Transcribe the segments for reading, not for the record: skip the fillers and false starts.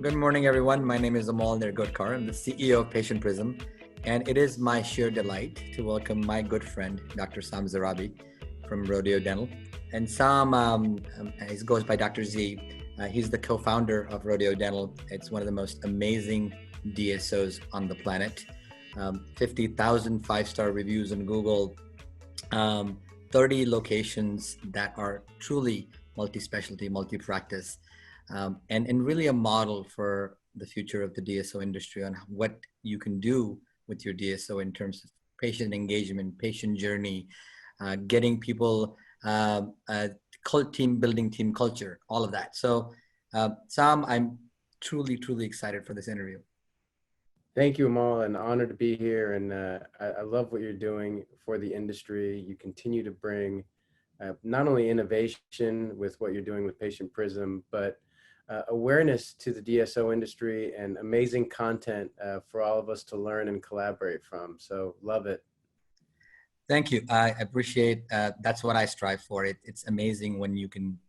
Good morning, everyone. My name is Amol Nirgudkar. I'm the CEO of Patient Prism, and it is my sheer delight to welcome my good friend, Dr. Saam Zarrabi from Rodeo Dental. And Saam, he goes by Dr. Z. He's the co-founder of Rodeo Dental. It's one of the most amazing DSOs on the planet. 50,000 five-star reviews on Google, 30 locations that are truly multi-specialty, multi-practice. And really a model for the future of the DSO industry on what you can do with your DSO in terms of patient engagement, patient journey, getting people, team building, team culture, all of that. So Sam, I'm truly excited for this interview. Thank you, Amol. An honor to be here. And I love what you're doing for the industry. You continue to bring not only innovation with what you're doing with Patient Prism, but awareness to the DSO industry and amazing content for all of us to learn and collaborate from. So love it. Thank you. I appreciate, that's what I strive for. It's amazing when you can,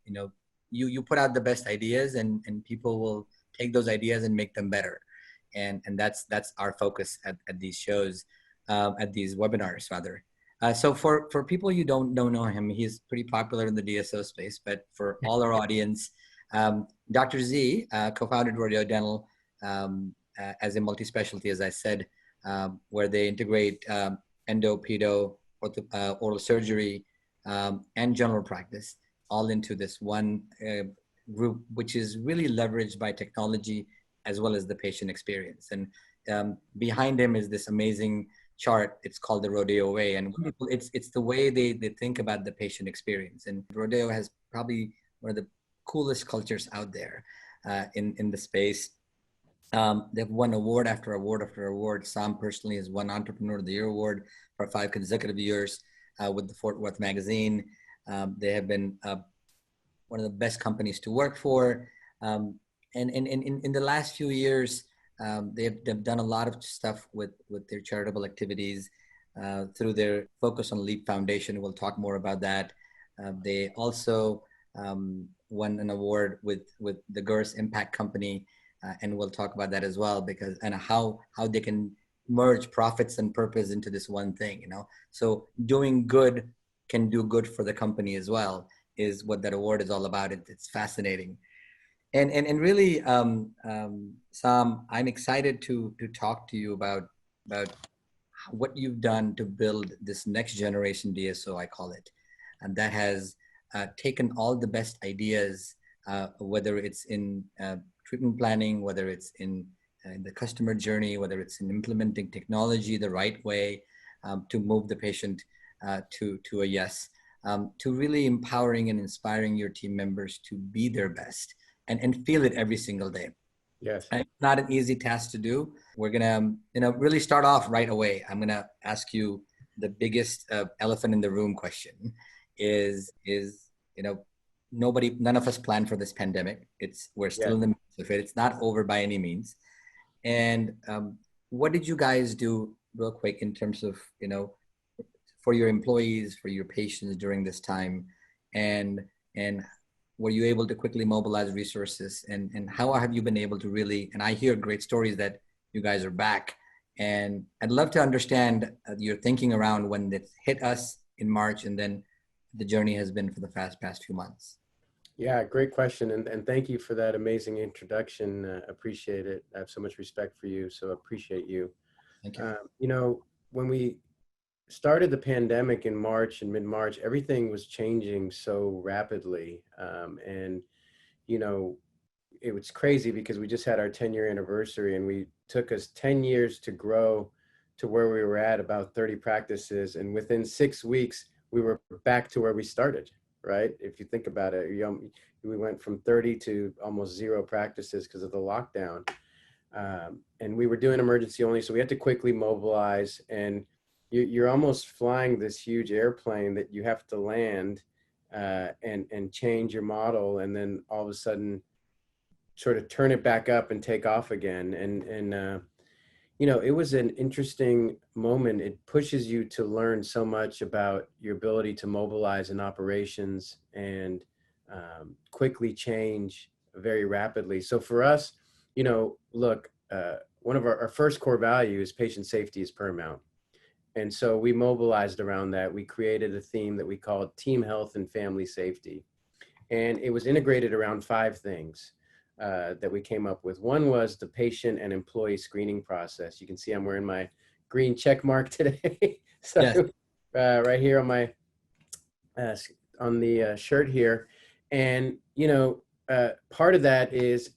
you put out the best ideas and people will take those ideas and make them better. And that's our focus at these shows, at these webinars rather. So for people you don't know him, he's pretty popular in the DSO space, but for all our audience, Dr. Z co-founded Rodeo Dental as a multi-specialty, as I said, where they integrate endo, pedo, oral surgery, and general practice all into this one group, which is really leveraged by technology as well as the patient experience. And behind him is this amazing chart. It's called the Rodeo Way. And it's the way they think about the patient experience. And Rodeo has probably one of the coolest cultures out there in the space. They've won award after award after award. Sam personally has won Entrepreneur of the Year award for 5 consecutive years with the Fort Worth magazine. They have been one of the best companies to work for. And in the last few years, they've done a lot of stuff with their charitable activities through their focus on Leap Foundation. We'll talk more about that. They also won an award with the GERS Impact Company, and we'll talk about that as well, because and how they can merge profits and purpose into this one thing. So doing good can do good for the company as well is what that award is all about. It's fascinating. And really, Sam, I'm excited to talk to you about what you've done to build this next generation DSO, I call it, and that has taken all the best ideas, whether it's in treatment planning, whether it's in the customer journey, whether it's in implementing technology the right way to move the patient to a yes, to really empowering and inspiring your team members to be their best. And feel it every single day. Yes. And it's not an easy task to do. We're gonna, really start off right away. I'm gonna ask you the biggest elephant in the room question. Is none of us planned for this pandemic. We're still in the midst of it. It's not over by any means. And what did you guys do, real quick, in terms of for your employees, for your patients during this time, and were you able to quickly mobilize resources, and how have you been able to really, and I hear great stories that you guys are back, and I'd love to understand your thinking around when it hit us in March and then the journey has been for the past few months. Yeah, great question. And thank you for that amazing introduction. Appreciate it. I have so much respect for you, so appreciate you. Thank you. When we started the pandemic in March and mid-March, everything was changing so rapidly. And it was crazy because we just had our 10-year anniversary, and we took us 10 years to grow to where we were at, about 30 practices. And within 6 weeks, we were back to where we started, right? If you think about it, we went from 30 to almost 0 practices because of the lockdown. And we were doing emergency only, so we had to quickly mobilize, and you're almost flying this huge airplane that you have to land and change your model, and then all of a sudden sort of turn it back up and take off again. And it was an interesting moment. It pushes you to learn so much about your ability to mobilize in operations and quickly change very rapidly. So for us, Look, one of our first core values, patient safety, is paramount. And so we mobilized around that. We created a theme that we called Team Health and Family Safety. And it was integrated around 5 things that we came up with. One was the patient and employee screening process. You can see I'm wearing my green check mark today. So Yes. right here on my on the shirt here. And, part of that is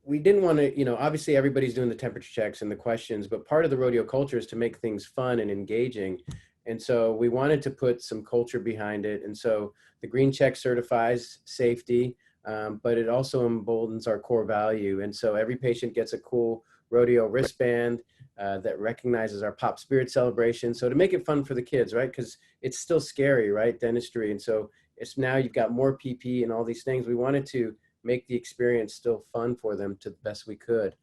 we didn't want to, obviously everybody's doing the temperature checks and the questions, but part of the rodeo culture is to make things fun and engaging. And so we wanted to put some culture behind it. And so the green check certifies safety, but it also emboldens our core value. And so every patient gets a cool rodeo wristband that recognizes our pop spirit celebration. So to make it fun for the kids, right? Because it's still scary, right? Dentistry. And so it's now you've got more PP and all these things. We wanted to make the experience still fun for them to the best we could.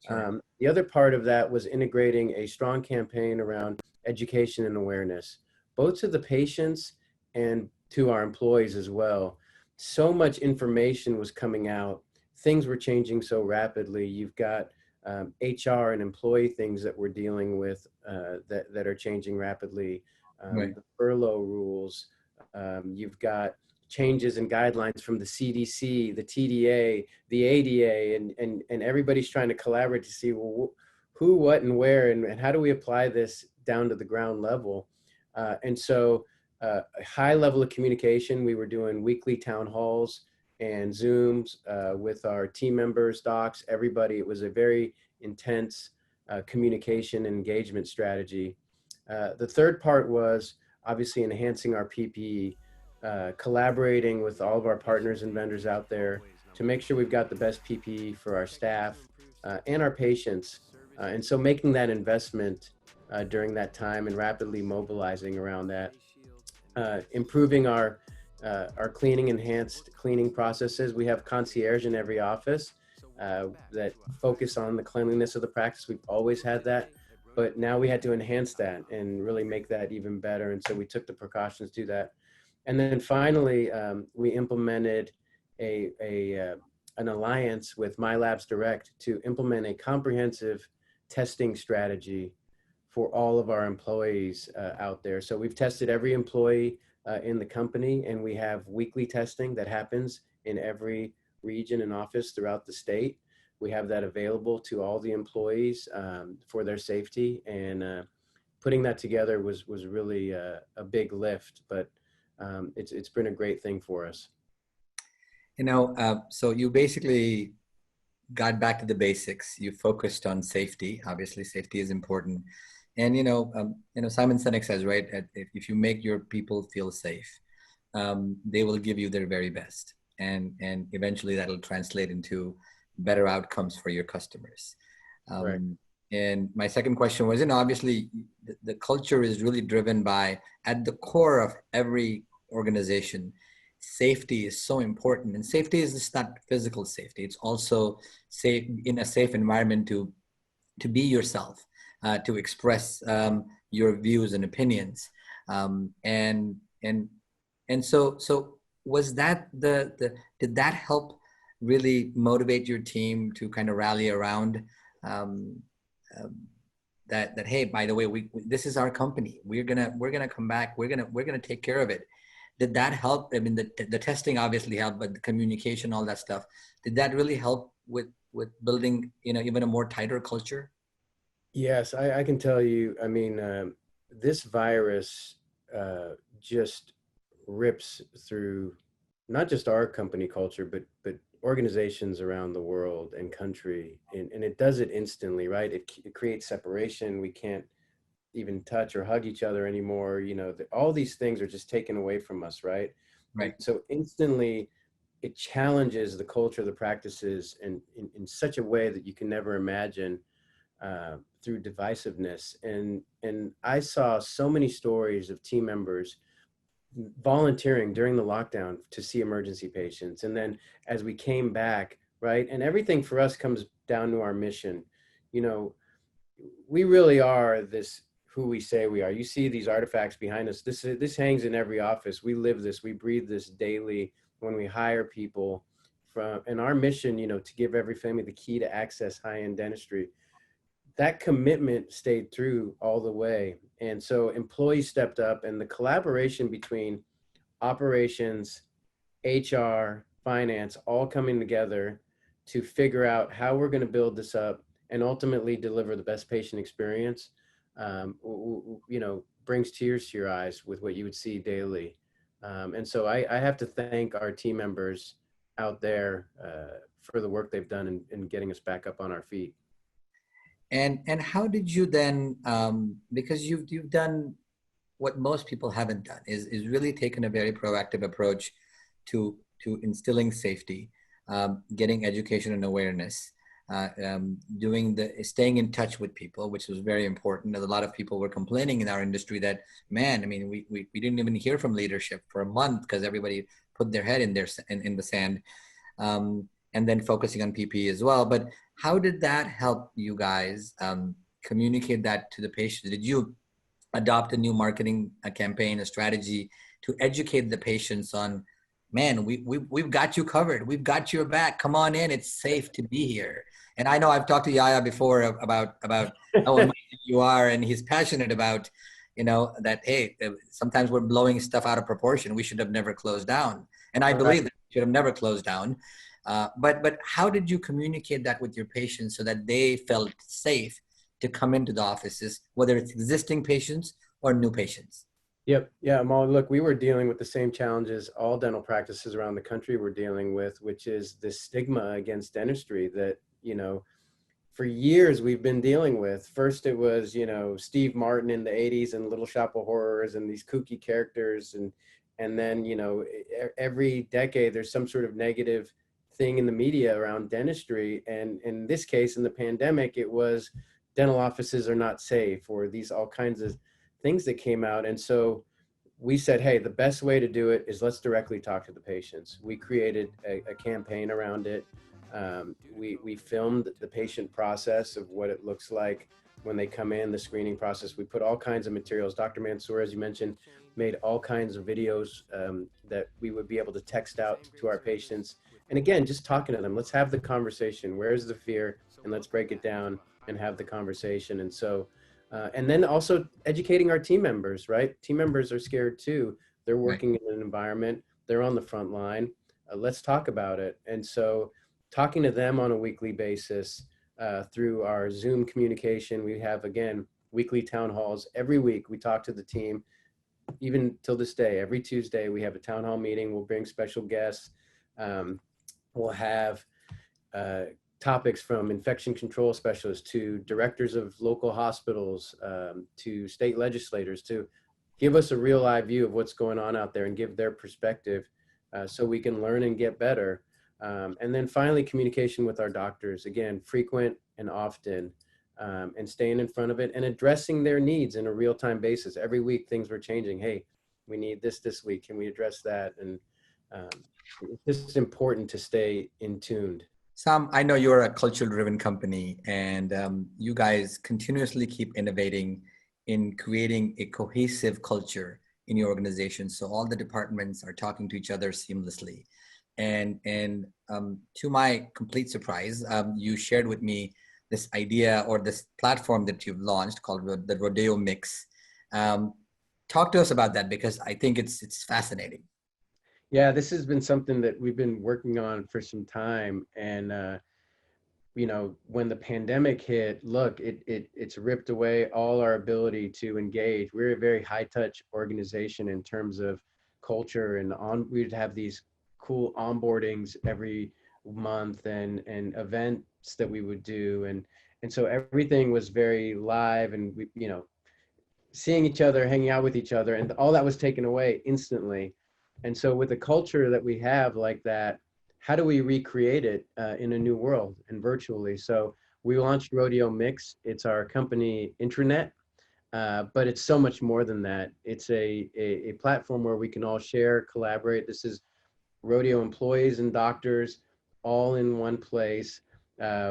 Sure. The other part of that was integrating a strong campaign around education and awareness, both to the patients and to our employees as well. So much information was coming out. Things were changing so rapidly. You've got HR and employee things that we're dealing with that are changing rapidly. Right. The furlough rules. You've got changes and guidelines from the CDC, the TDA, the ADA, and everybody's trying to collaborate to see, well, who, what, and where, and how do we apply this down to the ground level. And so a high level of communication. We were doing weekly town halls and Zooms with our team members, docs, everybody. It was a very intense communication and engagement strategy. The third part was obviously enhancing our PPE, collaborating with all of our partners and vendors out there to make sure we've got the best PPE for our staff and our patients. And so making that investment during that time and rapidly mobilizing around that, improving our cleaning, enhanced cleaning processes. We have concierge in every office that focus on the cleanliness of the practice. We've always had that, but now we had to enhance that and really make that even better. And so we took the precautions to do that. And then finally, we implemented an alliance with My Labs Direct to implement a comprehensive testing strategy for all of our employees out there. So we've tested every employee in the company, and we have weekly testing that happens in every region and office throughout the state. We have that available to all the employees for their safety, and putting that together was really a big lift, but it's been a great thing for us. So you basically got back to the basics. You focused on safety. Obviously, safety is important. And Simon Sinek says, right, if you make your people feel safe, they will give you their very best, and eventually that'll translate into better outcomes for your customers. Right. And my second question was, obviously the culture is really driven by, at the core of every organization, safety is so important. And safety is just not physical safety. It's also safe in a safe environment to be yourself, to express your views and opinions. And so was that did that help really motivate your team to kind of rally around that hey, by the way, this is our company. We're gonna come back. We're gonna take care of it. Did that help? I mean, the testing obviously helped, but the communication, all that stuff, did that really help with building even a more tighter culture? Yes, I can tell you. I mean, this virus just rips through not just our company culture, but organizations around the world and country, and it does it instantly, right? It creates separation. We can't even touch or hug each other anymore. All these things are just taken away from us, right? And Right. so instantly, it challenges the culture, the practices, and in such a way that you can never imagine through divisiveness. And I saw so many stories of team members volunteering during the lockdown to see emergency patients. And then as we came back, right, and everything for us comes down to our mission. We really are who we say we are. You see these artifacts behind us. This hangs in every office. We live this, we breathe this daily when we hire people and our mission, you know, to give every family the key to access high-end dentistry, that commitment stayed through all the way. And so employees stepped up, and the collaboration between operations, HR, finance, all coming together to figure out how we're going to build this up and ultimately deliver the best patient experience, you know, brings tears to your eyes with what you would see daily. And so I have to thank our team members out there for the work they've done in getting us back up on our feet. And how did you then, because you've done what most people haven't done, is really taken a very proactive approach to instilling safety, getting education and awareness, staying in touch with people, which was very important. A lot of people were complaining in our industry that, man, I mean, we didn't even hear from leadership for a month because everybody put their head in in the sand, and then focusing on PPE as well. But how did that help you guys communicate that to the patients? Did you adopt a new marketing campaign, a strategy to educate the patients on, man, we've got you covered. We've got your back. Come on in. It's safe to be here. And I know I've talked to Yaya before about how amazing you are, and he's passionate about, you know, that, hey, sometimes we're blowing stuff out of proportion. We should have never closed down. And I believe that we should have never closed down. But how did you communicate that with your patients so that they felt safe to come into the offices, whether it's existing patients or new patients? Yep. Yeah, Amol, look, we were dealing with the same challenges all dental practices around the country were dealing with, which is this stigma against dentistry that, you know, for years we've been dealing with. First it was, you know, Steve Martin in the 80s and Little Shop of Horrors and these kooky characters. And then, you know, every decade there's some sort of negative thing in the media around dentistry. And in this case, in the pandemic, it was dental offices are not safe, or these all kinds of things that came out. And so we said, hey, the best way to do it is let's directly talk to the patients. We created a campaign around it. We filmed the patient process of what it looks like when they come in, the screening process. We put all kinds of materials. Dr. Mansour, as you mentioned, made all kinds of videos that we would be able to text out to our patients. And again, just talking to them, let's have the conversation. Where's the fear? And let's break it down and have the conversation. And so, and then also educating our team members, right? Team members are scared too. They're working in an environment, they're on the front line. Let's talk about it. And so talking to them on a weekly basis through our Zoom communication. We have, again, weekly town halls. Every week we talk to the team, even till this day. Every Tuesday we have a town hall meeting. We'll bring special guests. We'll have topics from infection control specialists to directors of local hospitals, to state legislators, to give us a real live view of what's going on out there and give their perspective so we can learn and get better. And then finally, communication with our doctors, again, frequent and often, and staying in front of it and addressing their needs in a real-time basis. Every week things were changing. Hey, we need this week. Can we address that? And it's just important to stay in tuned. Sam, I know you're a culture-driven company, and you guys continuously keep innovating in creating a cohesive culture in your organization. So all the departments are talking to each other seamlessly. And to my complete surprise, you shared with me this idea or this platform that you've launched called the Rodeo Mix. Talk to us about that, because I think it's fascinating. Yeah, this has been something that we've been working on for some time. And, you know, when the pandemic hit, look, it's ripped away all our ability to engage. We're a very high touch organization in terms of culture, and we'd have these cool onboardings every month and events that we would do. And so everything was very live, and we, you know, seeing each other, hanging out with each other, and all that was taken away instantly. And so with the culture that we have like that, how do we recreate it in a new world and virtually? So we launched Rodeo Mix. It's our company intranet, but it's so much more than that. It's a platform where we can all share, collaborate. This is rodeo employees and doctors all in one place.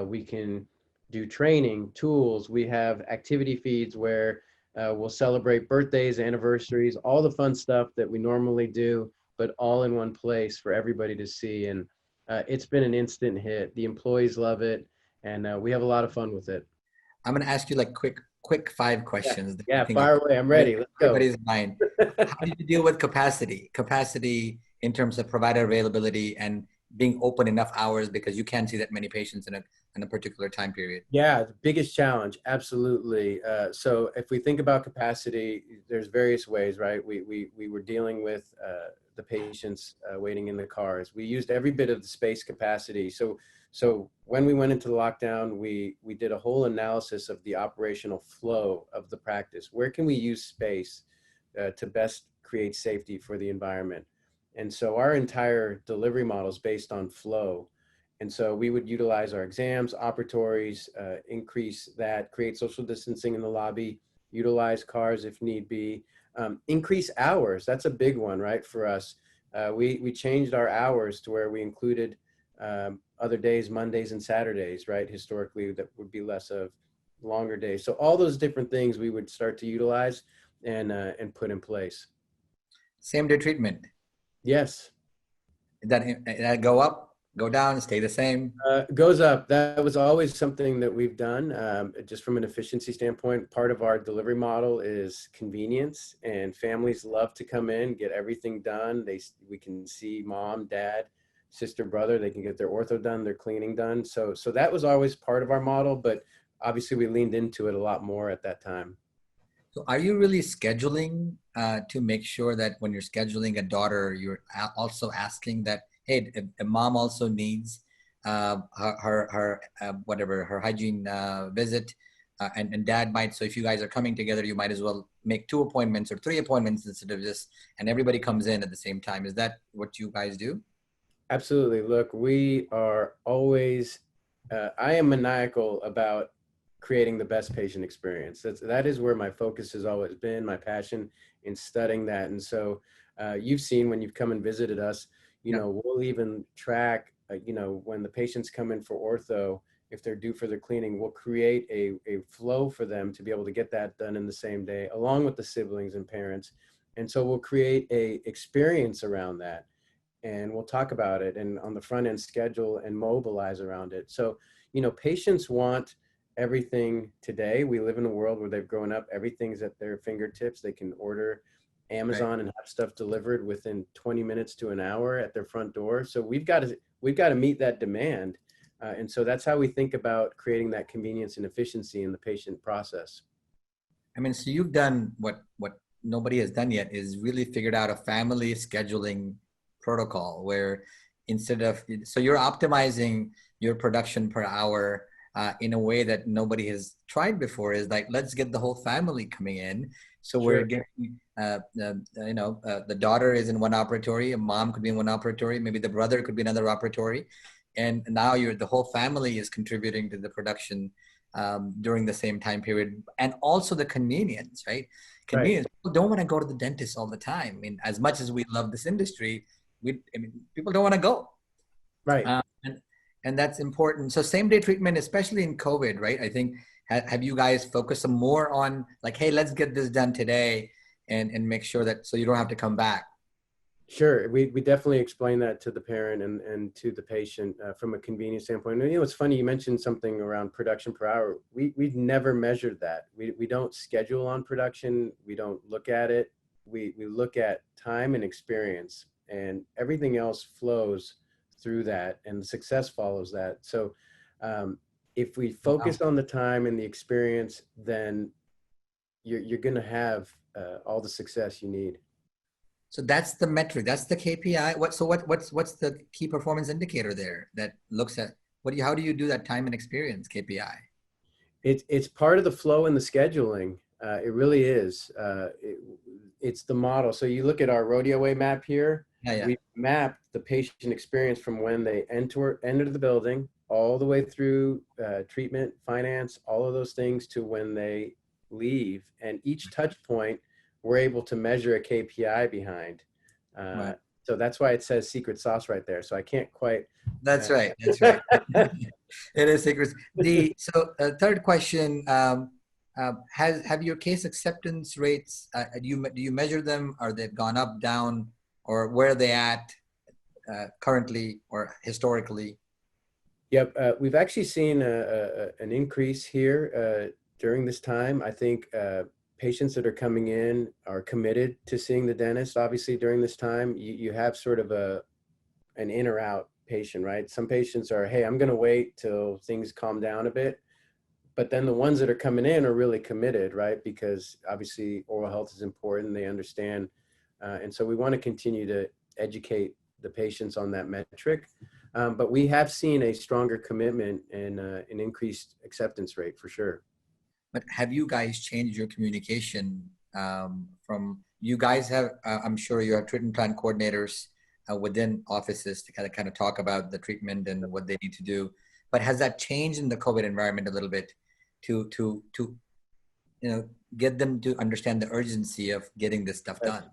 We can do training, tools. We have activity feeds where we'll celebrate birthdays, anniversaries, all the fun stuff that we normally do, but all in one place for everybody to see. And It's been an instant hit. The employees love it, and we have a lot of fun with it. I'm going to ask you like quick five Yeah, questions that I yeah, think fire away. I'm ready. Let's go. everybody's mind. How do you deal with capacity in terms of provider availability and being open enough hours because you can't see that many patients in a particular time period? Yeah, the biggest challenge, absolutely. So if we think about capacity, there's various ways, right? We were dealing with the patients waiting in the cars. We used every bit of the space capacity. So when we went into the lockdown, we did a whole analysis of the operational flow of the practice. Where can we use space to best create safety for the environment? And so our entire delivery model is based on flow. And so we would utilize our exams, operatories, increase that, create social distancing in the lobby, utilize cars if need be, increase hours. That's a big one, right, for us. We changed our hours to where we included other days, Mondays and Saturdays, right? Historically, that would be less of longer days. So all those different things we would start to utilize and put in place. Same day treatment. Yes. That go up, go down, stay the same? Goes up. That was always something that we've done, just from an efficiency standpoint. Part of our delivery model is convenience, and families love to come in, get everything done. We can see mom, dad, sister, brother. They can get their ortho done, their cleaning done. So that was always part of our model, but obviously we leaned into it a lot more at that time. So are you really scheduling to make sure that when you're scheduling a daughter, you're also asking that, hey, a mom also needs her whatever, her hygiene visit, and dad might. So if you guys are coming together, you might as well make 2 appointments or 3 appointments instead of just, and everybody comes in at the same time. Is that what you guys do? Absolutely. Look, we are always, I am maniacal about creating the best patient experience. That is where my focus has always been, my passion in studying that. And so you've seen when you've come and visited us, Yeah. we'll even track, when the patients come in for ortho, if they're due for their cleaning, we'll create a flow for them to be able to get that done in the same day, along with the siblings and parents. And so we'll create a experience around that, and we'll talk about it and on the front end schedule and mobilize around it. So, patients want everything today. We live in a world where they've grown up, everything's at their fingertips. They can order Right. Amazon and have stuff delivered within 20 minutes to an hour at their front door. So we've got to meet that demand. And so that's how we think about creating that convenience and efficiency in the patient process. I mean, so you've done what nobody has done yet is really figured out a family scheduling protocol where instead of, so you're optimizing your production per hour in a way that nobody has tried before. Is like, let's get the whole family coming in. So we're Sure. getting, the daughter is in one operatory, a mom could be in one operatory, maybe the brother could be another operatory, and now the whole family is contributing to the production during the same time period, and also the convenience, right? Right. Convenience. People don't want to go to the dentist all the time. I mean, as much as we love this industry, people don't want to go, Right. uh, and, and that's important. So same day treatment, especially in COVID, right? I think have you guys focused some more on like, hey, let's get this done today, and make sure that so you don't have to come back. Sure. We definitely explain that to the parent and to the patient from a convenience standpoint. And, it's funny, you mentioned something around production per hour. We've never measured that. We don't schedule on production. We don't look at it. We look at time and experience, and everything else flows through that, and the success follows that. So if we Wow. focus on the time and the experience, then you're going to have all the success you need. So that's the metric. That's the KPI. What's the key performance indicator there that looks at how do you do that time and experience KPI? It's part of the flow and the scheduling. It really is. It's the model. So you look at our Rodeo Way map here. Yeah, yeah. We mapped the patient experience from when they enter the building all the way through treatment, finance, all of those things to when they leave. And each touch point, we're able to measure a KPI behind. Uh, Right. so that's why it says secret sauce right there. So I can't quite. That's right. That's right. It is secrets. Third question: have your case acceptance rates? Do you measure them? Are they gone up, down, or where are they at? currently or historically? Yep, we've actually seen an increase here during this time. I think patients that are coming in are committed to seeing the dentist. Obviously, during this time, you have sort of an in or out patient, right? Some patients are, hey, I'm going to wait till things calm down a bit. But then the ones that are coming in are really committed, right? Because obviously oral health is important. They understand. And so we want to continue to educate the patients on that metric. But we have seen a stronger commitment and an increased acceptance rate for sure. But have you guys changed your communication from you guys have, I'm sure you have treatment plan coordinators within offices to kind of talk about the treatment and what they need to do. But has that changed in the COVID environment a little bit to get them to understand the urgency of getting this stuff done?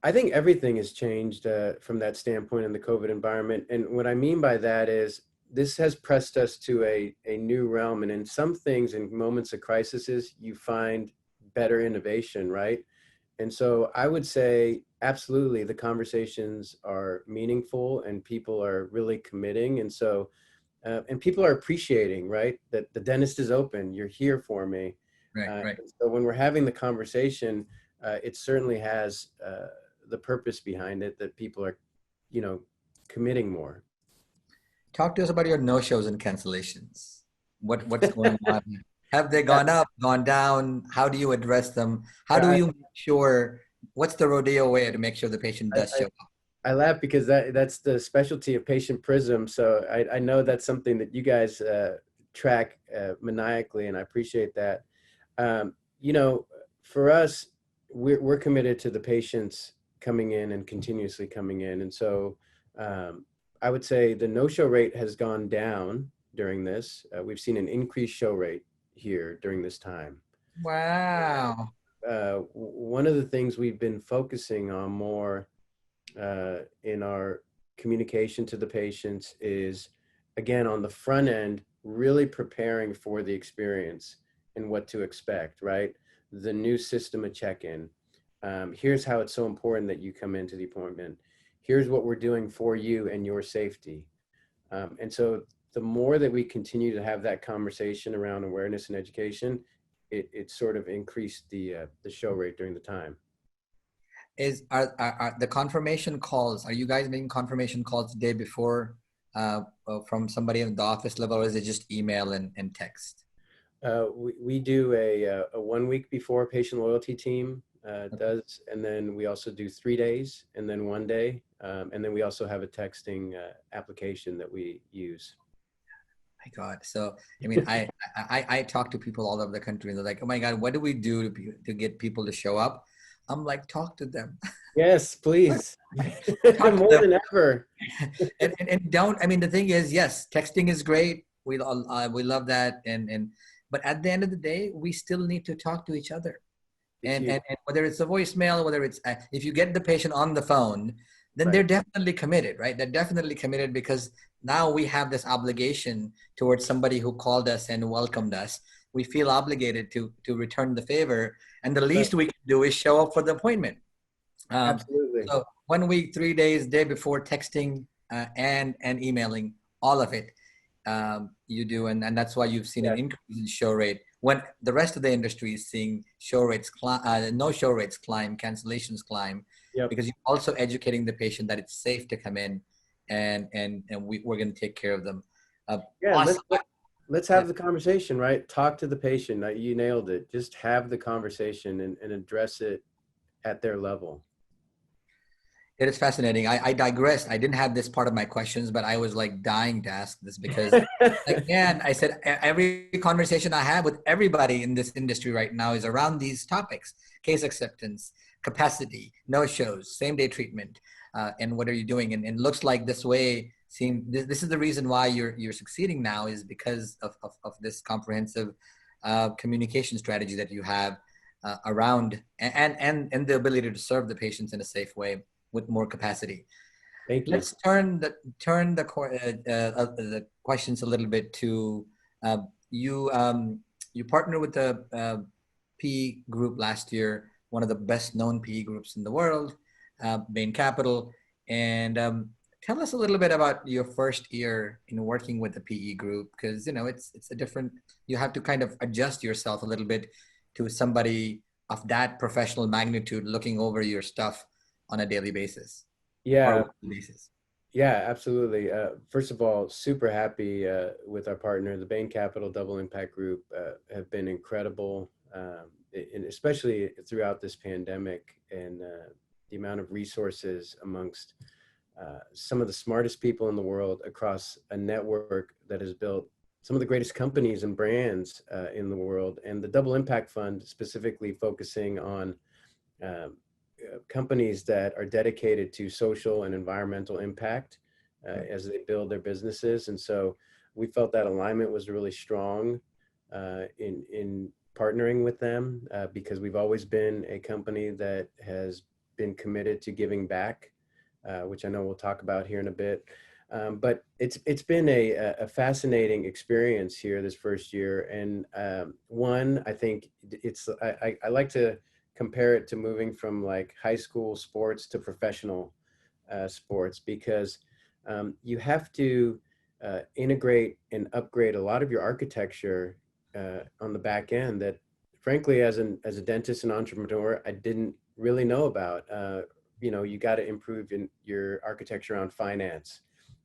I think everything has changed from that standpoint in the COVID environment. And what I mean by that is this has pressed us to a new realm. And in some things, in moments of crises, you find better innovation, right? And so I would say, absolutely, the conversations are meaningful and people are really committing. And so, and people are appreciating, right? That the dentist is open, you're here for me. Right, right. So when we're having the conversation, it certainly has the purpose behind it that people are, committing more. Talk to us about your no-shows and cancellations. What's going on? Have they gone up, gone down? How do you address them? How do I, you make sure, what's the rodeo way to make sure the patient I, does show up? I laugh because that's the specialty of patient Prism. So I know that's something that you guys track maniacally, and I appreciate that. Um, you know, for us, we're committed to the patients coming in and continuously coming in. And so I would say the no-show rate has gone down during this. We've seen an increased show rate here during this time. Wow. One of the things we've been focusing on more in our communication to the patients is, again, on the front end, really preparing for the experience and what to expect, right? The new system of check-in. Here's how it's so important that you come into the appointment. Here's what we're doing for you and your safety. And so the more that we continue to have that conversation around awareness and education, it sort of increased the show rate during the time. Are the confirmation calls, are you guys making confirmation calls the day before from somebody in the office level, or is it just email and text? We do a 1 week before patient loyalty team does, and then we also do 3 days and then 1 day. And then we also have a texting application that we use. My God. So, I mean, I talk to people all over the country and they're like, oh my God, what do we do to get people to show up? I'm like, talk to them. Yes, please. More than ever. and don't, I mean, the thing is, yes, texting is great. We love that. But at the end of the day, we still need to talk to each other. And whether it's a voicemail, whether it's, if you get the patient on the phone, then Right. they're definitely committed, right? They're definitely committed because now we have this obligation towards somebody who called us and welcomed us. We feel obligated to return the favor. And the least we can do is show up for the appointment. Absolutely. So 1 week, 3 days, day before, texting and emailing, all of it you do. And that's why you've seen an increase in show rate when the rest of the industry is seeing show rates no show rates climb, cancellations climb, because you're also educating the patient that it's safe to come in and we're going to take care of them. Awesome. Let's have the conversation, right? Talk to the patient. You nailed it. Just have the conversation and address it at their level. It is fascinating. I digressed. I didn't have this part of my questions, but I was like dying to ask this because, again, I said every conversation I have with everybody in this industry right now is around these topics: case acceptance, capacity, no-shows, same-day treatment, and what are you doing? And it looks like this way. This is the reason why you're succeeding now is because of this comprehensive communication strategy that you have around and the ability to serve the patients in a safe way with more capacity. Thank you. Let's turn the questions a little bit to you. You partnered with the PE group last year, one of the best known PE groups in the world, Bain Capital, and Tell us a little bit about your first year in working with the PE group, because you know it's a different. You have to kind of adjust yourself a little bit to somebody of that professional magnitude looking over your stuff on a daily basis or Yeah, weekly basis. yeah, absolutely. First of all, super happy with our partner, the Bain Capital Double Impact Group, have been incredible, and especially throughout this pandemic and the amount of resources amongst some of the smartest people in the world across a network that has built some of the greatest companies and brands in the world. And the Double Impact Fund specifically focusing on um, companies that are dedicated to social and environmental impact as they build their businesses. And so we felt that alignment was really strong in partnering with them because we've always been a company that has been committed to giving back, which I know we'll talk about here in a bit. But it's been a fascinating experience here this first year. And one, I think I like to compare it to moving from like high school sports to professional sports because you have to integrate and upgrade a lot of your architecture on the back end that frankly as a dentist and entrepreneur I didn't really know about. You know, you got to improve in your architecture on finance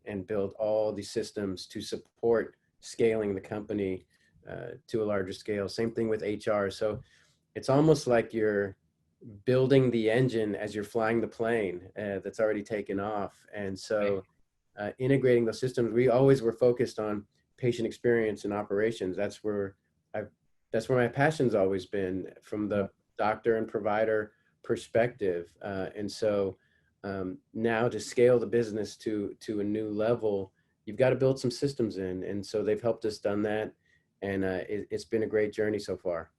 and build all these systems to support scaling the company to a larger scale. Same thing with HR. So it's almost like you're building the engine as you're flying the plane that's already taken off. And Right. so integrating those systems, we always were focused on patient experience and operations. I've, that's where my passion's always been from the doctor and provider perspective. And so now to scale the business to a new level, you've got to build some systems in. And so they've helped us done that. And it's been a great journey so far.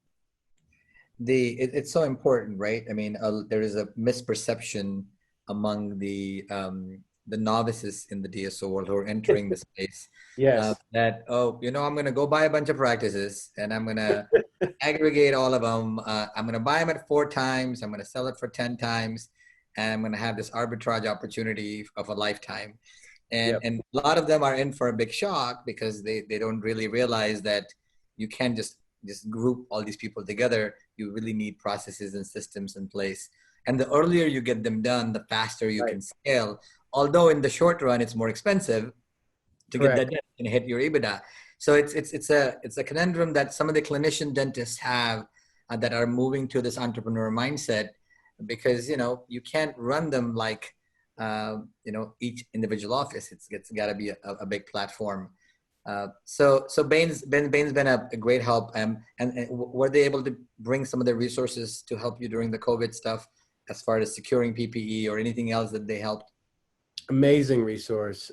It's so important, right? I mean, there is a misperception among the novices in the DSO world who are entering the space Yes. that, oh, you know, I'm going to go buy a bunch of practices and I'm going to aggregate all of them. I'm going to buy them at 4 times. I'm going to sell it for 10 times, and I'm going to have this arbitrage opportunity of a lifetime. And Yep. and a lot of them are in for a big shock because they don't really realize that you can't just group all these people together. You really need processes and systems in place. And the earlier you get them done, the faster you Right. can scale. Although in the short run, it's more expensive to get that Correct. done and hit your EBITDA. So it's a conundrum that some of the clinician dentists have that are moving to this entrepreneur mindset because you know you can't run them like you know each individual office. It's got to be a big platform. So Bain's been a great help. And were they able to bring some of the resources to help you during the COVID stuff, as far as securing PPE or anything else that they helped? Amazing resource.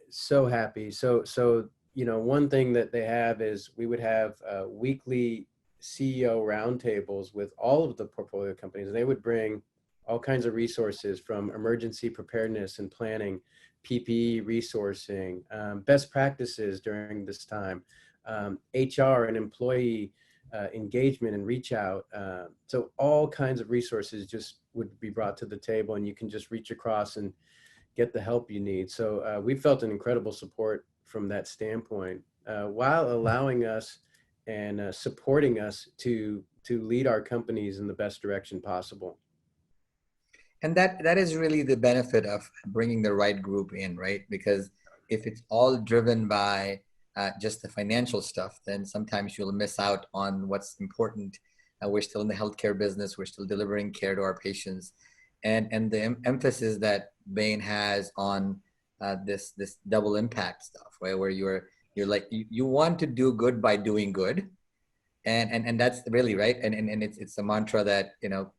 So happy. So you know, one thing that they have is we would have weekly CEO roundtables with all of the portfolio companies. They would bring all kinds of resources from emergency preparedness and planning, PPE resourcing, best practices during this time, HR and employee engagement and reach out. So all kinds of resources just would be brought to the table, and you can just reach across and get the help you need. So we felt an incredible support from that standpoint, while allowing us and supporting us to lead our companies in the best direction possible. And that is really the benefit of bringing the right group in, right? Because if it's all driven by just the financial stuff, then sometimes you'll miss out on what's important. We're still in the healthcare business. We're still delivering care to our patients, and the emphasis that Bain has on this double impact stuff, right? Where you're like you want to do good by doing good, and that's really right. And it's a mantra that you know.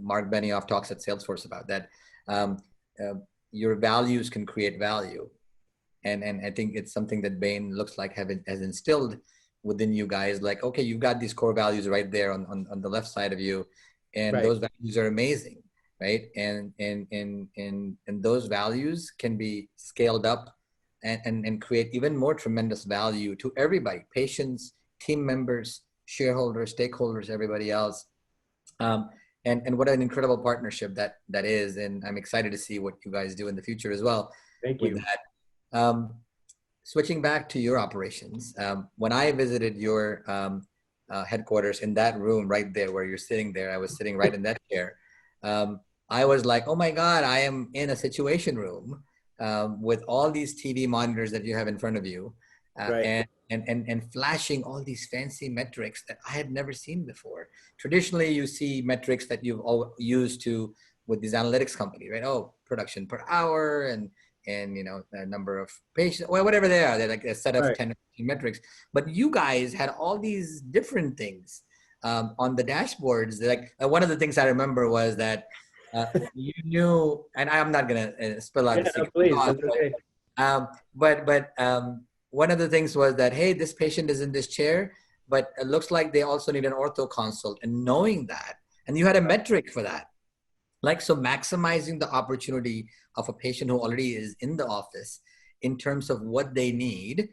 Mark Benioff talks at Salesforce about that. Um, uh, your values can create value, and I think it's something that Bain looks like has instilled within you guys. Like, okay, you've got these core values right there on the left side of you, and Right. those values are amazing, right? And those values can be scaled up and create even more tremendous value to everybody, patients, team members, shareholders, stakeholders, everybody else. Um, And what an incredible partnership that is. And I'm excited to see what you guys do in the future as well Thank with you. that. Switching back to your operations, when I visited your headquarters in that room right there where you're sitting there, I was sitting right in that chair. Um, I was like, oh my God, I am in a situation room with all these TV monitors that you have in front of you, Right. and flashing all these fancy metrics that I had never seen before. Traditionally, you see metrics that you've all used to with these analytics company, right? Oh, production per hour and the number of patients, well, whatever they are, they're like a set of Right. 10 or 15 metrics. But you guys had all these different things on the dashboards. Like one of the things I remember was that you knew, and I'm not gonna spill out Yeah, the no, secret please. sauce, That's okay. but one of the things was that, hey, this patient is in this chair, but it looks like they also need an ortho consult. And knowing that, and you had a metric for that, like, so maximizing the opportunity of a patient who already is in the office in terms of what they need,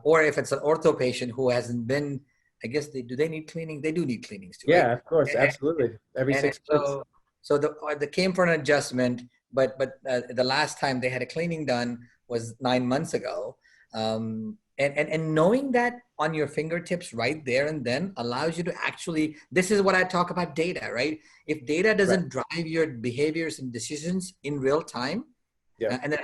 or if it's an ortho patient who hasn't been, I guess do they need cleaning? They do need cleanings too, right? Yeah, of course. Absolutely. Every And 6 months. so they came for an adjustment, but the last time they had a cleaning done was 9 months ago. And knowing that on your fingertips right there and then allows you to actually, this is what I talk about data, right? If data Right. doesn't drive your behaviors and decisions in real time, Yeah. and then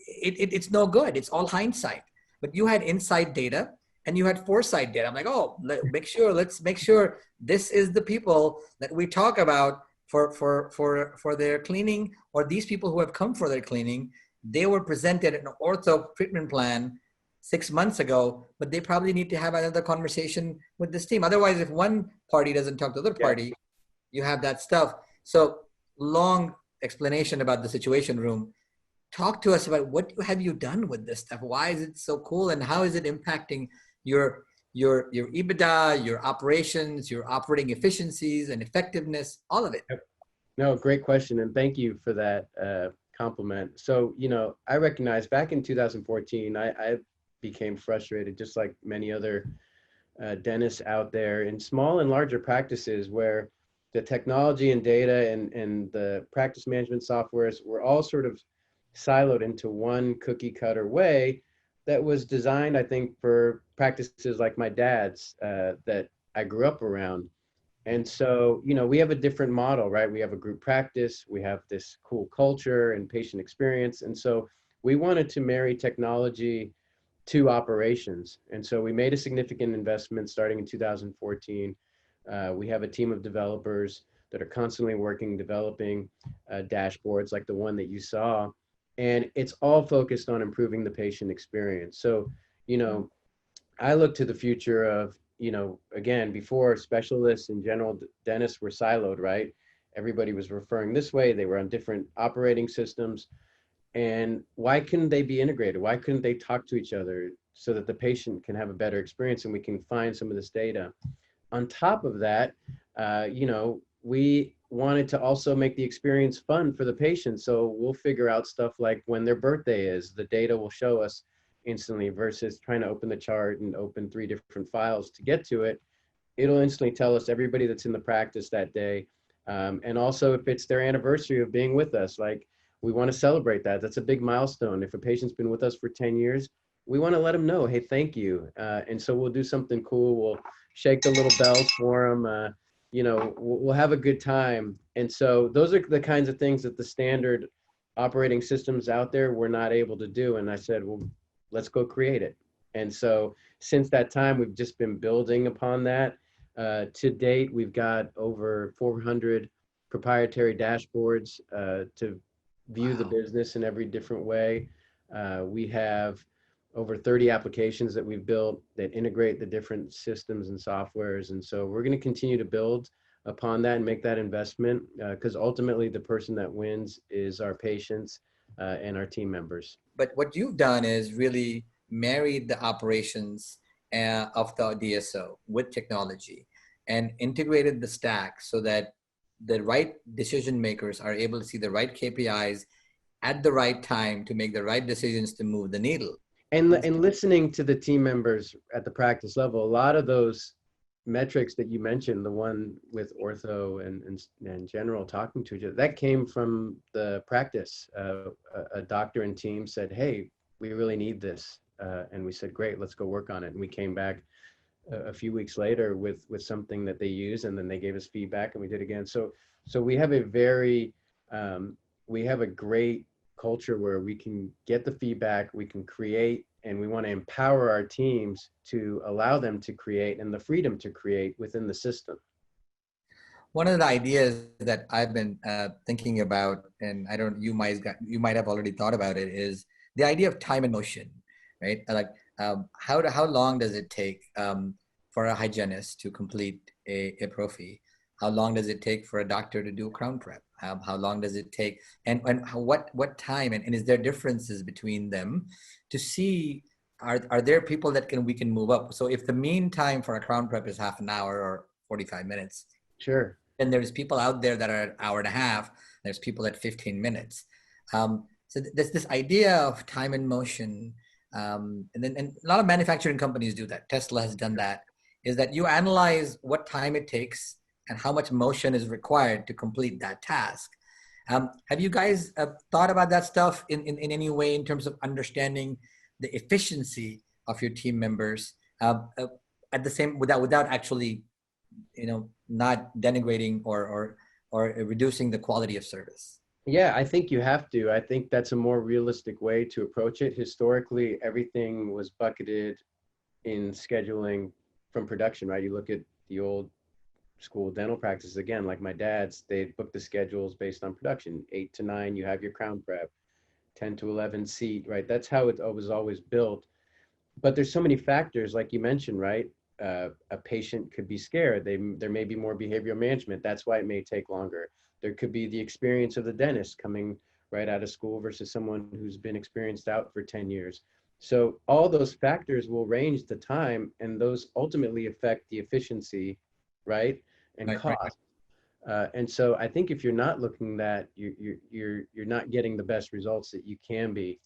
it's no good. It's all hindsight. But you had inside data and you had foresight data. I'm like, oh, let's make sure this is the people that we talk about for their cleaning, or these people who have come for their cleaning. They were presented an ortho treatment plan 6 months ago, but they probably need to have another conversation with this team. Otherwise, if one party doesn't talk to the other Yeah. party, you have that stuff. So long explanation about the situation room. Talk to us about what have you done with this stuff? Why is it so cool, and how is it impacting your EBITDA, your operations, your operating efficiencies and effectiveness, all of it? Yep. No, great question. And thank you for that compliment. So, I recognize back in 2014, I became frustrated, just like many other dentists out there in small and larger practices where the technology and data and the practice management softwares were all sort of siloed into one cookie cutter way that was designed, I think, for practices like my dad's that I grew up around. And so, we have a different model, right? We have a group practice, we have this cool culture and patient experience. And so we wanted to marry technology to operations. And so we made a significant investment starting in 2014. We have a team of developers that are constantly working, developing dashboards like the one that you saw. And it's all focused on improving the patient experience. So, you know, I look to the future of, again, before specialists and general dentists were siloed, right? Everybody was referring this way. They were on different operating systems. And why couldn't they be integrated? Why couldn't they talk to each other so that the patient can have a better experience and we can find some of this data? On top of that, we wanted to also make the experience fun for the patient. So we'll figure out stuff like when their birthday is, the data will show us instantly versus trying to open the chart and open 3 different files to get to it. It'll instantly tell us everybody that's in the practice that day. And also if it's their anniversary of being with us, like we want to celebrate that. That's a big milestone. If a patient's been with us for 10 years, we want to let them know, hey, thank you. And so we'll do something cool. We'll shake the little bells for them. We'll have a good time. And so those are the kinds of things that the standard operating systems out there were not able to do. And I said, well, let's go create it. And so since that time, we've just been building upon that. To date, we've got over 400 proprietary dashboards to view the Wow. business in every different way. We have over 30 applications that we've built that integrate the different systems and softwares. And so we're going to continue to build upon that and make that investment because ultimately the person that wins is our patients and our team members. But what you've done is really married the operations of the DSO with technology and integrated the stack so that the right decision makers are able to see the right KPIs at the right time to make the right decisions to move the needle. And listening to the team members at the practice level, a lot of those metrics that you mentioned, the one with ortho and general talking to each other, that came from the practice. A doctor and team said, "Hey, we really need this," and we said, "Great, let's go work on it." And we came back a few weeks later with something that they use, and then they gave us feedback, and we did again. So we have a very we have a great culture where we can get the feedback, we can create, and we want to empower our teams to allow them to create and the freedom to create within the system. One of the ideas that I've been thinking about, and I don't, you might have already thought about it, is the idea of time and motion, right? Like, how long does it take for a hygienist to complete a prophy? How long does it take for a doctor to do a crown prep? How long does it take? And what time? And is there differences between them to see? Are there people that we can move up? So if the mean time for a crown prep is half an hour or 45 minutes, Sure. and there's people out there that are an hour and a half. There's people at 15 minutes. So there's this idea of time and motion. And a lot of manufacturing companies do that. Tesla has done that, is that you analyze what time it takes and how much motion is required to complete that task. Have you guys thought about that stuff in any way in terms of understanding the efficiency of your team members at the same, without actually, not denigrating or reducing the quality of service? Yeah, I think you have to. I think that's a more realistic way to approach it. Historically, everything was bucketed in scheduling from production, right? You look at the old school dental practices, again, like my dad's, they'd book the schedules based on production. 8 to 9, you have your crown prep, 10 to 11 seat, right? That's how it was always built. But there's so many factors, like you mentioned, right? A patient could be scared. There may be more behavioral management. That's why it may take longer. There could be the experience of the dentist coming right out of school versus someone who's been experienced out for 10 years. So all those factors will range the time, and those ultimately affect the efficiency, right? And Right. cost. And so I think if you're not looking that, you're not getting the best results that you can be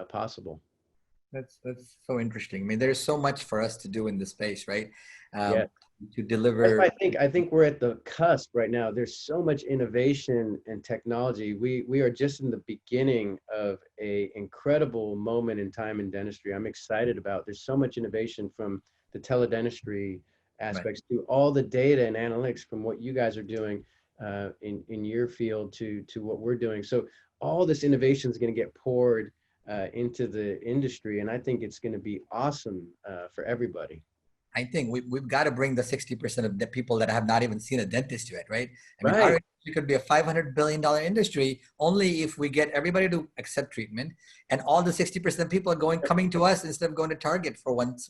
possible. That's so interesting. I mean, there's so much for us to do in this space, right? Yeah. Um, to That's why deliver. I think we're at the cusp right now. There's so much innovation and technology. We are just in the beginning of a incredible moment in time in dentistry. I'm excited about. There's so much innovation from the teledentistry Right. aspects to all the data and analytics from what you guys are doing in your field to what we're doing. So all this innovation is going to get poured into the industry, and I think it's going to be awesome for everybody. I think we've got to bring the 60% of the people that have not even seen a dentist yet, right? I mean, our Right. industry could be a $500 billion industry only if we get everybody to accept treatment, and all the 60% people are coming to us instead of going to Target for once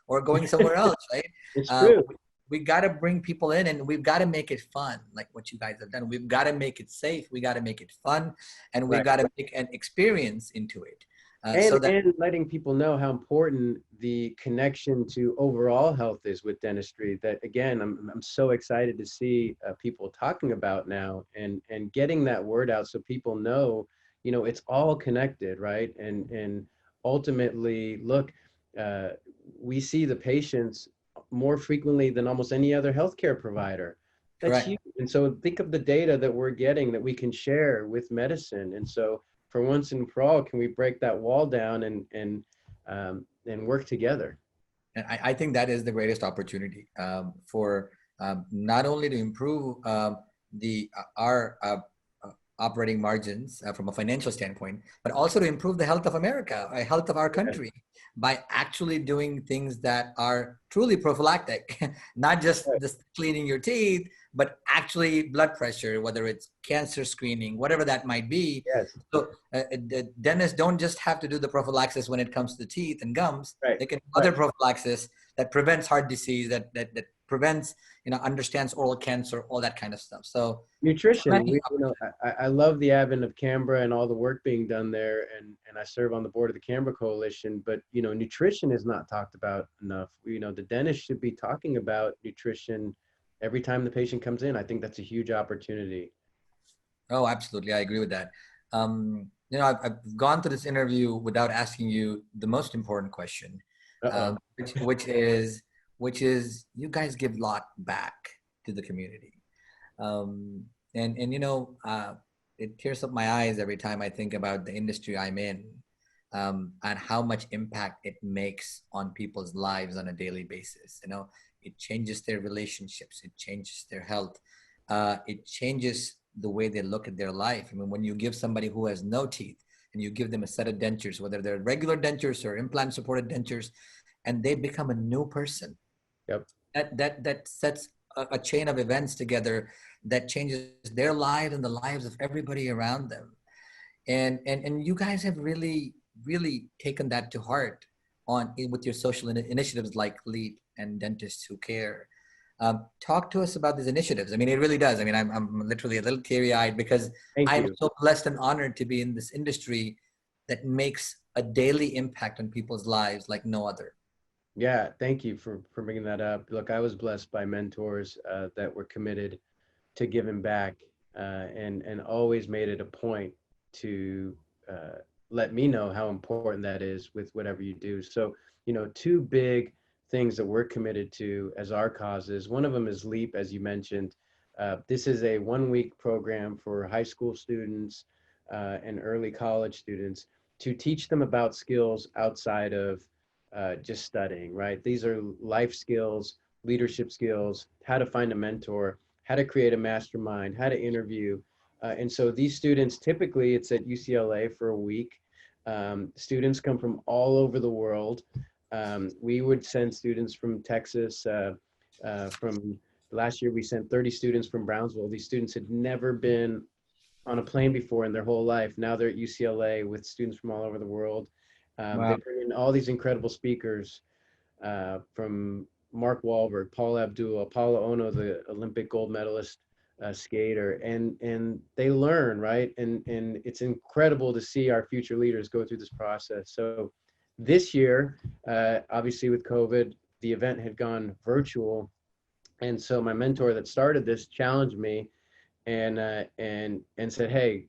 or going somewhere else, right? It's Uh, true. we got to bring people in, and we've got to make it fun, like what you guys have done. We've got to make it safe. We got to make it fun, and we Right. got to make an experience into it, and so that. and letting people know how important the connection to overall health is with dentistry, that again I'm so excited to see people talking about now, and getting that word out so people know, it's all connected, right? And ultimately, look, uh, we see the patients more frequently than almost any other healthcare provider. That's Correct. huge. And so think of the data that we're getting that we can share with medicine. And so for once and for all, can we break that wall down and work together? And I think that is the greatest opportunity for not only to improve the our operating margins from a financial standpoint, but also to improve the health of America, health of our Yeah, country, by actually doing things that are truly prophylactic, not right. just cleaning your teeth, but actually blood pressure, whether it's cancer screening, whatever that might be. Yes, So the dentists don't just have to do the prophylaxis when it comes to teeth and gums. right, They can do right. other prophylaxis that prevents heart disease, that prevents, understands oral cancer, all that kind of stuff. So so Nutrition. many. I love the advent of Canberra and all the work being done there, and I serve on the board of the Canberra Coalition. But nutrition is not talked about enough. The dentist should be talking about nutrition every time the patient comes in. I think that's a huge opportunity. Oh, absolutely. I agree with that. I've gone to this interview without asking you the most important question, Uh-oh. which is, which is you guys give a lot back to the community. Um, and it tears up my eyes every time I think about the industry I'm in, and how much impact it makes on people's lives on a daily basis. It changes their relationships, it changes their health, it changes the way they look at their life. I mean, when you give somebody who has no teeth and you give them a set of dentures, whether they're regular dentures or implant supported dentures, and they become a new person, Yep. that sets a chain of events together that changes their lives and the lives of everybody around them. And you guys have really taken that to heart with your social initiatives like Leap and Dentists Who Care. Talk to us about these initiatives. I mean, it really does. I mean, I'm literally a little teary-eyed because Thank I'm you. so blessed and honored to be in this industry that makes a daily impact on people's lives like no other. Yeah, thank you for bringing that up. Look, I was blessed by mentors that were committed to giving back, and always made it a point to let me know how important that is with whatever you do. So, two big things that we're committed to as our causes. One of them is Leap, as you mentioned. This is a 1-week program for high school students and early college students to teach them about skills outside of just studying, right? These are life skills, leadership skills, how to find a mentor, how to create a mastermind, how to interview. And so these students, typically it's at UCLA for a week. Students come from all over the world. We would send students from Texas. From last year, we sent 30 students from Brownsville. These students had never been on a plane before in their whole life. Now they're at UCLA with students from all over the world. They Wow. bring in all these incredible speakers, from Mark Wahlberg, Paul Abdul, Paula Ono, the Olympic gold medalist skater, and they learn, right? And it's incredible to see our future leaders go through this process. So this year, obviously with COVID, the event had gone virtual, and so my mentor that started this challenged me and said, hey,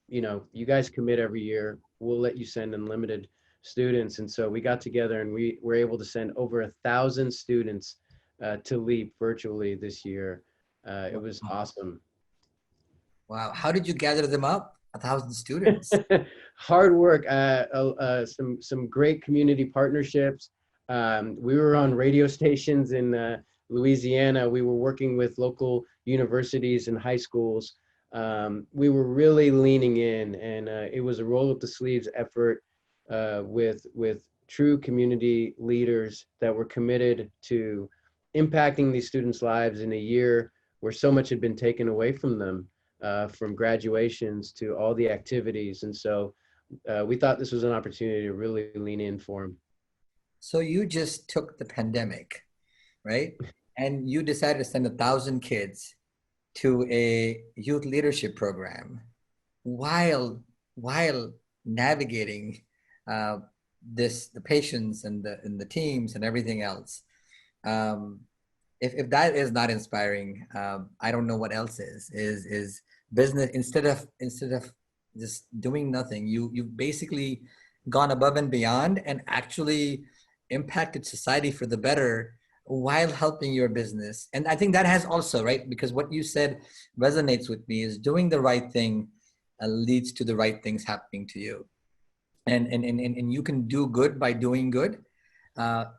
you guys commit every year. We'll let you send unlimited students. And so we got together and we were able to send over 1,000 students to Leap virtually this year. It was awesome. Wow. How did you gather them up? 1,000 students. Hard work, some great community partnerships. We were on radio stations in Louisiana. We were working with local universities and high schools. We were really leaning in, and it was a roll up the sleeves effort with true community leaders that were committed to impacting these students' lives in a year where so much had been taken away from them, from graduations to all the activities. And so we thought this was an opportunity to really lean in for them. So you just took the pandemic, right? And you decided to send 1,000 kids to a youth leadership program while navigating the patients and the teams and everything else. If that is not inspiring, I don't know what else is. Is business instead of just doing nothing, you've basically gone above and beyond and actually impacted society for the better while helping your business. And I think that has also, right, because what you said resonates with me, is doing the right thing leads to the right things happening to you. And you can do good by doing good,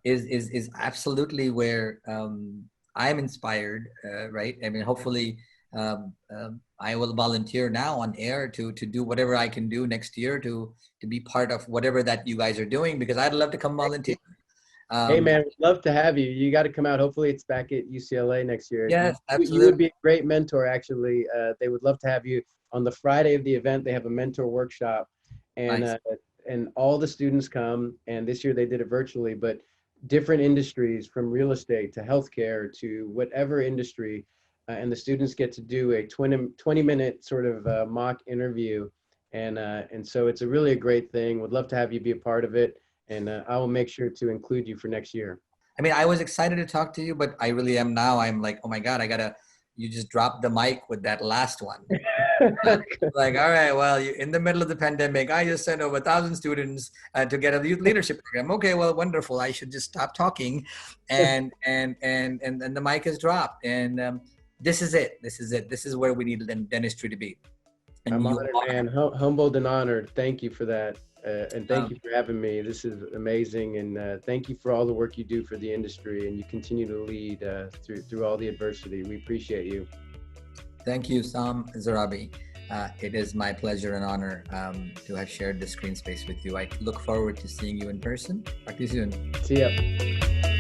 is absolutely where I'm inspired, right? I mean, hopefully I will volunteer now on air to do whatever I can do next year to be part of whatever that you guys are doing, because I'd love to come volunteer. Hey man, we'd love to have you. You got to come out. Hopefully it's back at UCLA next year. Yes, You would absolutely. be a great mentor, actually. They would love to have you. On the Friday of the event, they have a mentor workshop, and Nice. uh, and all the students come. And this year they did it virtually, but different industries, from real estate to healthcare to whatever industry, and the students get to do a 20-minute sort of mock interview, and so it's really a great thing. Would love to have you be a part of it. And I will make sure to include you for next year. I mean, I was excited to talk to you, but I really am now. I'm like, oh my God, you just dropped the mic with that last one. Like, all right, well, you in the middle of the pandemic, I just sent over 1,000 students to get a youth leadership program. Okay, well, wonderful. I should just stop talking, and the mic is dropped. And this is it. This is it. This is where we need dentistry to be. And I'm you honored, are. man. Humbled and honored. Thank you for that. And thank Um, you for having me. This is amazing. And thank you for all the work you do for the industry. And you continue to lead through all the adversity. We appreciate you. Thank you, Saam Zarrabi. It is my pleasure and honor to have shared this screen space with you. I look forward to seeing you in person. Talk to you soon. See ya.